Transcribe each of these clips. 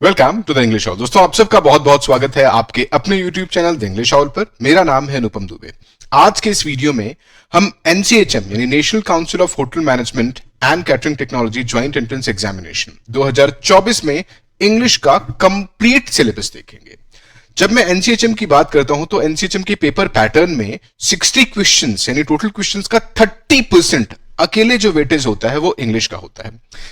Welcome to the English हाउल। दोस्तों, आप सबका बहुत बहुत स्वागत है आपके अपने यूट्यूब चैनल द इंग्लिश हाउल पर। मेरा नाम है अनुपम दुबे। आज के इस वीडियो में हम एनसीएचएम यानी national council of hotel management and catering technology joint entrance examination 2024 में इंग्लिश का कंप्लीट सिलेबस देखेंगे। जब मैं एनसीएचएम की बात करता हूं तो एनसीएचएम के पेपर पैटर्न में 60 क्वेश्चंस यानी टोटल क्वेश्चंस का 30% अकेले जो वेटेज होता है वो इंग्लिश का होता है।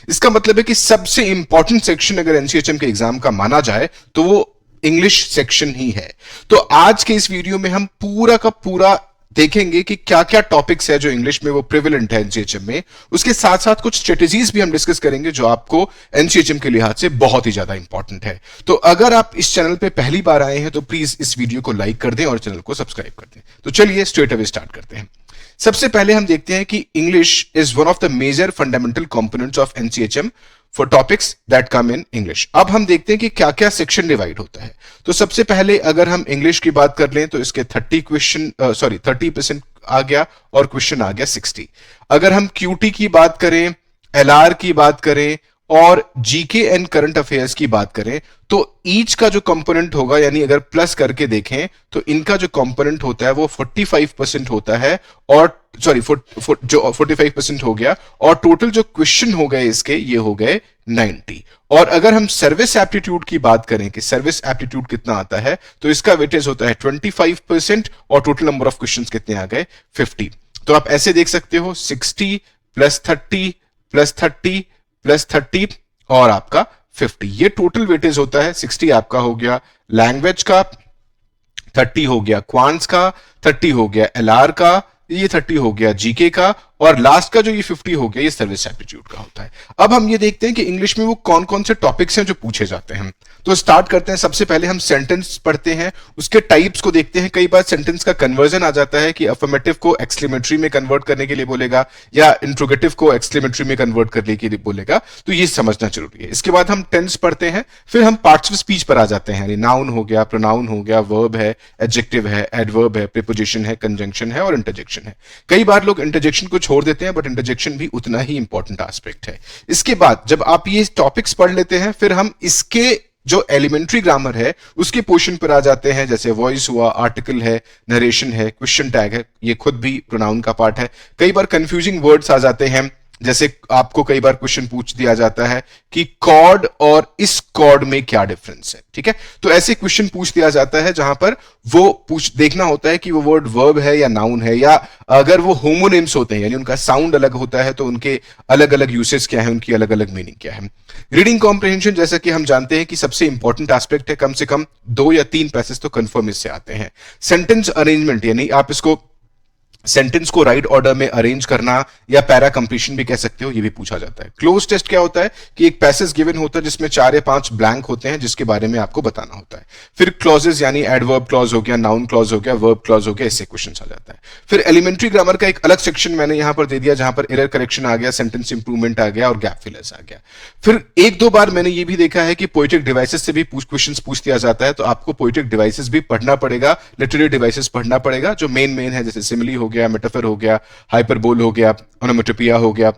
इसका मतलब है कि सबसे इंपॉर्टेंट सेक्शन अगर एनसीएचएम के एग्जाम का माना जाए तो वो इंग्लिश सेक्शन ही है। तो आज के इस वीडियो में हम पूरा का पूरा देखेंगे कि क्या क्या टॉपिक्स है जो इंग्लिश में वो प्रिविलेंट है एनसीएचएम में। उसके साथ साथ कुछ स्ट्रेटेजीज भी हम डिस्कस करेंगे जो आपको एनसीएचएम के लिहाज से बहुत ही ज्यादा इंपॉर्टेंट है। तो अगर आप इस चैनल पे पहली बार आए हैं तो प्लीज इस वीडियो को लाइक कर दें और चैनल को सब्सक्राइब कर दें। तो चलिए स्ट्रेट अवे स्टार्ट करते हैं। सबसे पहले हम देखते हैं कि English is one of the major fundamental components of NCHM for topics that come in English. अब हम देखते हैं कि क्या क्या सेक्शन डिवाइड होता है। तो सबसे पहले अगर हम इंग्लिश की बात कर लें तो इसके 30% आ गया और क्वेश्चन आ गया 60। अगर हम क्यूटी की बात करें, एलआर की बात करें और जीके एंड करंट अफेयर्स की बात करें तो ईच का जो कंपोनेंट होगा यानी अगर प्लस करके देखें तो इनका जो कंपोनेंट होता है वो 45% होता है और जो 45% हो गया और टोटल जो क्वेश्चन हो गए इसके ये हो गए 90। और अगर हम सर्विस एप्टीट्यूड की बात करें कि सर्विस एप्टीट्यूड कितना आता है तो इसका वेटेज होता है 25% और टोटल नंबर ऑफ क्वेश्चंस कितने आ गए 50। तो आप ऐसे देख सकते हो 60 प्लस 30 प्लस 30 प्लस 30 और आपका 50, ये टोटल वेटेज होता है। 60 आपका हो गया लैंग्वेज का, 30 हो गया क्वांट्स का, 30 हो गया एलआर का, ये 30 हो गया जीके का और लास्ट का जो ये 50 हो गया ये सर्विस एप्टीट्यूड का होता है। अब हम ये देखते हैं कि इंग्लिश में वो कौन कौन से टॉपिक्स हैं जो पूछे जाते हैं। तो स्टार्ट करते हैं। सबसे पहले हम सेंटेंस पढ़ते हैं, उसके टाइप्स को देखते हैं। कई बार सेंटेंस का कन्वर्जन आ जाता है कि अफर्मेटिव को एक्सक्लेमेटरी में कन्वर्ट करने के लिए बोलेगा या इंट्रोगेटिव को एक्सक्लेमेटरी में कन्वर्ट करने के लिए बोलेगा, तो ये समझना जरूरी है। इसके बाद हम टेंस पढ़ते हैं, फिर हम पार्ट्स ऑफ स्पीच पर आ जाते हैं। नाउन हो गया, प्रोनाउन हो गया, वर्ब है, एडजेक्टिव है, एडवर्ब है, प्रीपोजिशन है, कंजंक्शन है और इंटरजेक्शन है। कई बार लोग इंटरजेक्शन को छोड़ देते हैं बट इंटरजेक्शन भी उतना ही इंपॉर्टेंट एस्पेक्ट है। इसके बाद जब आप ये टॉपिक्स पढ़ लेते हैं फिर हम इसके जो एलिमेंट्री ग्रामर है उसके पोर्शन पर आ जाते हैं, जैसे वॉइस हुआ, आर्टिकल है, नरेशन है, क्वेश्चन टैग है, ये खुद भी प्रोनाउन का पार्ट है। कई बार कंफ्यूजिंग वर्ड्स आ जाते हैं, जैसे आपको कई बार क्वेश्चन पूछ दिया जाता है कि कॉर्ड और इस कॉर्ड में क्या डिफरेंस है, ठीक है। तो ऐसे क्वेश्चन पूछ दिया जाता है जहां पर वो देखना होता है कि वो वर्ड वर्ब है या नाउन है, या अगर वो होमोनिम्स होते हैं यानी उनका साउंड अलग होता है तो उनके अलग अलग यूसेज क्या है, उनकी अलग अलग मीनिंग क्या है। रीडिंग कॉम्प्रिहेंशन, जैसा कि हम जानते हैं कि सबसे इंपॉर्टेंट एस्पेक्ट है, कम से कम 2 या 3 पैसेज तो कंफर्म इससे आते हैं। सेंटेंस अरेंजमेंट यानी आप इसको सेंटेंस को राइट ऑर्डर में अरेंज करना या पैरा कंप्लीशन भी कह सकते हो, ये भी पूछा जाता है। क्लोज टेस्ट क्या होता है कि एक पैसेज गिवन होता है जिसमें 4 या 5 ब्लैंक होते हैं जिसके बारे में आपको बताना होता है। फिर क्लॉजेस यानी एडवर्ब क्लॉज हो गया, नाउन क्लॉज हो गया, वर्ब क्लॉज हो गया, इससे क्वेश्चंस आ जाता है। फिर एलिमेंट्री ग्रामर का एक अलग सेक्शन मैंने यहां पर दे दिया जहां पर एरर करेक्शन आ गया, सेंटेंस इंप्रूवमेंट आ गया और गैप फिलर्स आ गया। फिर 1-2 बार मैंने ये भी देखा है कि पोएटिक डिवाइसेस से भी क्वेश्चंस पूछ दिया जाता है, तो आपको पोएटिक डिवाइसेस भी पढ़ना पड़ेगा, लिटरेरी डिवाइसेस पढ़ना पड़ेगा जो मेन है, जैसे सिमिली हो गया, मेटाफर हो गया, हाइपरबोल हो गया, ओनोमेटोपिया हो गया,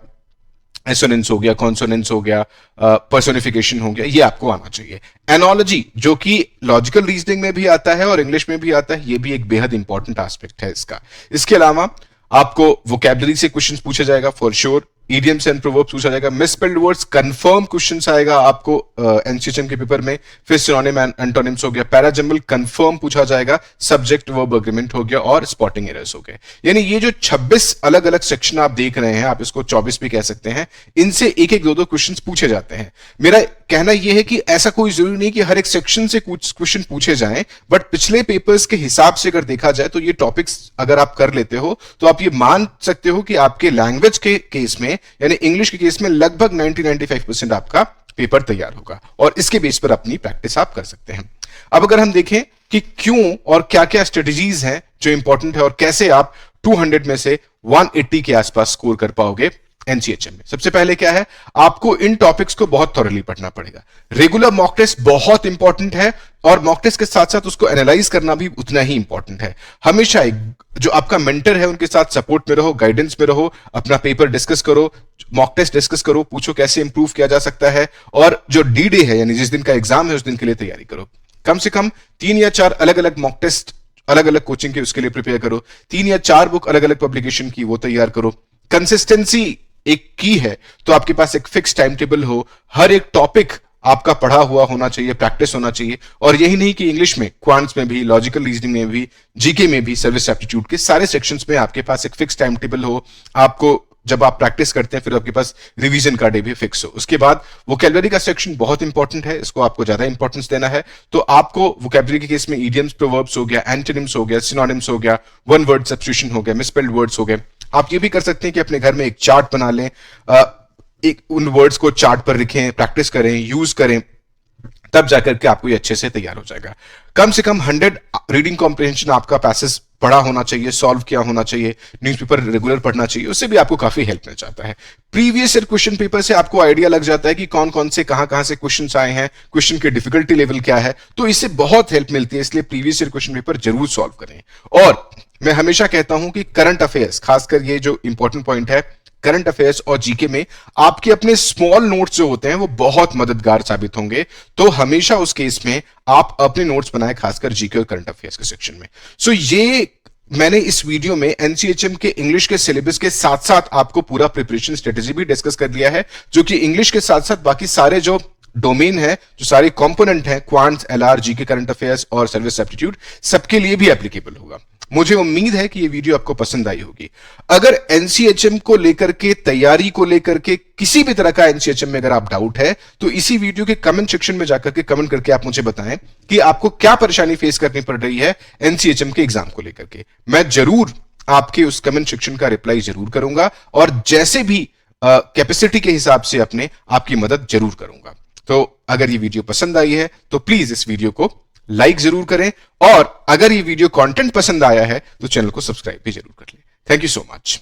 एसोनेंस हो गया, कॉन्सोनेंस हो गया, पर्सोनिफिकेशन हो गया, ये आपको आना चाहिए। एनोलॉजी जो कि लॉजिकल रीजनिंग में भी आता है और इंग्लिश में भी आता है, ये भी एक बेहद इंपॉर्टेंट एस्पेक्ट है इसका। इसके अलावा आपको वोकैबुलरी से क्वेश्चंस पूछा जाएगा for sure, idioms and proverbs पूछा जाएगा, मिसस्पेल्ड वर्ड्स कंफर्म क्वेश्चंस आएगा आपको एनसीएचएम के पेपर में। फिर सिनोनिम एंड एंटोनिम्स हो गया, पैराजंबल कंफर्म पूछा जाएगा, सब्जेक्ट वर्ब एग्रीमेंट हो गया और स्पॉटिंग एरर्स हो गए। यानी ये जो 26 अलग अलग सेक्शन आप देख रहे हैं, आप इसको 24 भी कह सकते हैं, इनसे एक एक 2-2 क्वेश्चंस पूछे जाते हैं। मेरा कहना यह है कि ऐसा कोई जरूरी नहीं कि हर एक सेक्शन से कुछ क्वेश्चन पूछे जाएं, बट पिछले पेपर्स के हिसाब से अगर देखा जाए तो ये टॉपिक्स अगर आप कर लेते हो तो आप ये मान सकते हो कि आपके लैंग्वेज के केस में यानी इंग्लिश के केस में लगभग 90-95% आपका पेपर तैयार होगा और इसके बेस पर अपनी प्रैक्टिस आप कर सकते हैं। अब अगर हम देखें कि क्यों और क्या क्या स्ट्रेटजीज हैं जो इंपॉर्टेंट है और कैसे आप 200 में से 180 के आसपास स्कोर कर पाओगे एनसीएचएम में। सबसे पहले क्या है, आपको इन टॉपिक्स को बहुत थॉरली पढ़ना पड़ेगा। रेगुलर मॉक टेस्ट बहुत इंपॉर्टेंट है और मॉक टेस्ट के साथ साथ उसको एनालाइज करना भी उतना ही इंपॉर्टेंट है। हमेशा एक जो आपका मेंटर है उनके साथ सपोर्ट में रहो, गाइडेंस में रहो, अपना पेपर डिस्कस करो, मॉक टेस्ट डिस्कस करो, पूछो कैसे इंप्रूव किया जा सकता है, और जो डी डे है यानी जिस दिन का एग्जाम है उस दिन के लिए तैयारी करो। कम से कम 3 या 4 अलग अलग मॉक टेस्ट अलग अलग कोचिंग के उसके लिए प्रिपेयर करो, 3 या 4 बुक अलग अलग पब्लिकेशन की वो तैयार करो। कंसिस्टेंसी एक की है, तो आपके पास एक फिक्स टाइम टेबल हो, हर एक टॉपिक आपका पढ़ा हुआ होना चाहिए, प्रैक्टिस होना चाहिए। और यही नहीं कि इंग्लिश में, क्वांट्स में भी, लॉजिकल रीजनिंग में भी, जीके में भी, सर्विस एप्टीट्यूड के सारे सेक्शंस में आपके पास एक फिक्स टाइम टेबल हो। आपको जब आप प्रैक्टिस करते हैं फिर आपके पास रिवीजन का डे भी फिक्स हो। उसके बाद वोकैबुलरी का सेक्शन बहुत इंपॉर्टेंट है, इसको आपको ज्यादा इंपॉर्टेंस देना है। तो आपको वोकैबुलरी के केस में इडियम्स, प्रोवर्ब्स हो गया, एंटोनिम्स हो गया, सिनोनिम्स हो गया, वन वर्ड सब्स्टिट्यूशन हो गया, मिसस्पेल्ड वर्ड्स हो गए। आप ये भी कर सकते हैं कि अपने घर में एक चार्ट बना लें, एक उन वर्ड्स को चार्ट पर लिखें, प्रैक्टिस करें, यूज करें, तब जाकर के आपको ये अच्छे से तैयार हो जाएगा। कम से कम 100 रीडिंग कॉम्प्रिहेंशन आपका पैसेज पढ़ा होना चाहिए, सॉल्व किया होना चाहिए, न्यूज़पेपर रेगुलर पढ़ना चाहिए, उससे भी आपको काफी हेल्प मिल जाता है। प्रीवियस ईयर क्वेश्चन पेपर से आपको आइडिया लग जाता है कि कौन कौन से कहां से क्वेश्चंस आए हैं, क्वेश्चन की डिफिकल्टी लेवल क्या है, तो इससे बहुत हेल्प मिलती है। इसलिए प्रीवियस ईयर क्वेश्चन पेपर जरूर सॉल्व करें। और मैं हमेशा कहता हूं कि करंट अफेयर्स, खासकर ये जो इंपॉर्टेंट पॉइंट है, करंट अफेयर्स और जीके में आपके अपने स्मॉल नोट्स जो होते हैं वो बहुत मददगार साबित होंगे। तो हमेशा उस केस में आप अपने नोट्स बनाएं, खासकर जीके और करंट अफेयर्स के सेक्शन में। सो ये मैंने इस वीडियो में एनसीएचएम के इंग्लिश के सिलेबस के साथ साथ आपको पूरा प्रिपरेशन स्ट्रेटेजी भी डिस्कस कर लिया है, जो कि इंग्लिश के साथ साथ बाकी सारे जो डोमेन है, जो सारे कंपोनेंट हैं, quants, LR, GK, current affairs और सर्विस एप्टीट्यूड, सबके लिए भी एप्लीकेबल होगा। मुझे उम्मीद है कि ये वीडियो आपको पसंद आई होगी। अगर एनसीएचएम को लेकर के, तैयारी को लेकर के, किसी भी तरह का एनसीएचएम में अगर आप डाउट है तो इसी वीडियो के कमेंट सेक्शन में जाकर के कमेंट करके आप मुझे बताएं कि आपको क्या परेशानी फेस करनी पड़ रही है एनसीएचएम के एग्जाम को लेकर के। मैं जरूर आपके उस कमेंट सेक्शन का रिप्लाई जरूर करूंगा और जैसे भी कैपेसिटी के हिसाब से अपने आपकी मदद जरूर करूंगा। तो अगर ये वीडियो पसंद आई है तो प्लीज इस वीडियो को लाइक जरूर करें, और अगर ये वीडियो कंटेंट पसंद आया है तो चैनल को सब्सक्राइब भी जरूर कर लें। Thank you so much.